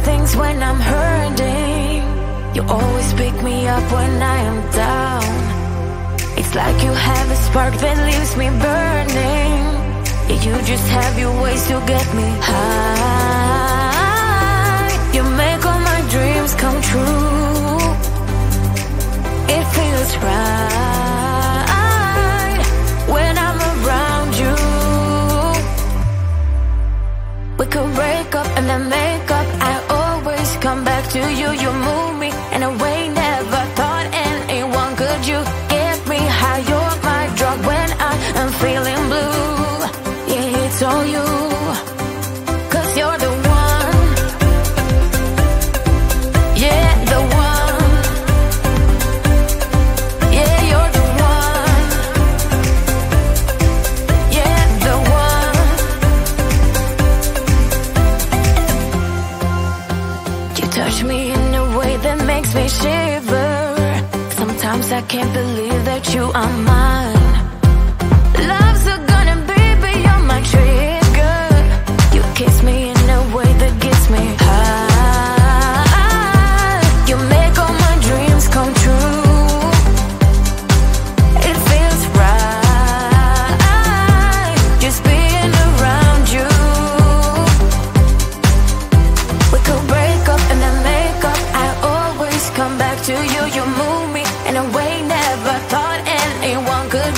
things when I'm hurting. You always pick me up when I am down. It's like you have a spark that leaves me burning. Yeah, you just have your ways to get me high. You make all my dreams come true. It feels right when I'm around you. We could break up and then make up. I always come back to you. You move me in a way never thought anyone could. You get me high. You're my drug when I am feeling blue. Yeah, it's all you, 'cause you're the one. Yeah, the one. Yeah, you're the one. Yeah, the one. You touch me in a way that makes me shiver. Sometimes I can't believe that you are mine. Love's a gun and baby, you're my trigger. You kiss me in a way that gets me high. You make all my dreams come true. It feels right just being around you. We could break up and then make up. I always come back to you. You move me in a way never thought anyone could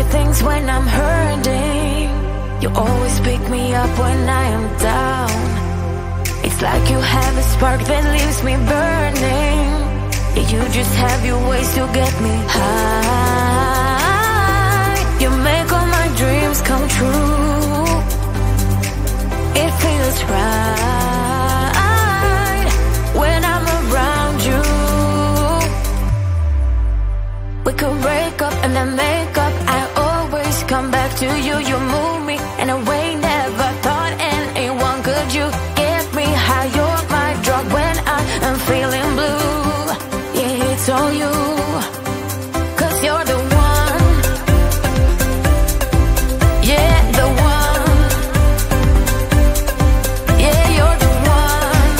things when I'm hurting. You always pick me up when I am down. It's like you have a spark that leaves me burning. Yeah, you just have your ways to get me high. You make all my dreams come true. It feels right when I'm around you. We could break up and then make up. I always come back to you. You move me in a way never thought anyone could. You get me high. You're my drug when I am feeling blue. Yeah, it's all you, 'cause you're the one. Yeah, the one. Yeah, you're the one.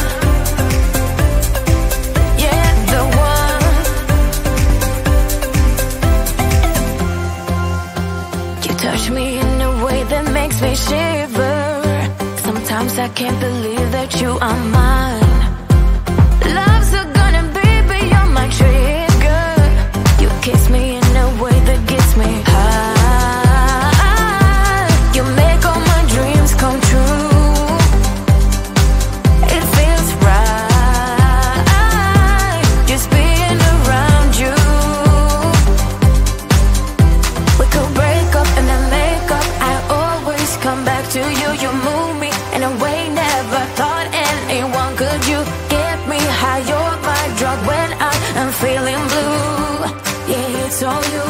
Yeah, the one. You touch me in a way that makes me shiver. Sometimes I can't believe that you are mine. Love's a gun and baby, you're my trigger. You kiss me in a way that gets me high. You make all my dreams come true. It feels right just being around you. We could break up and then make up. I always come back to you. You move me in a way never thought anyone could. You get me high. You're my drug when I am feeling blue. Yeah, it's all you.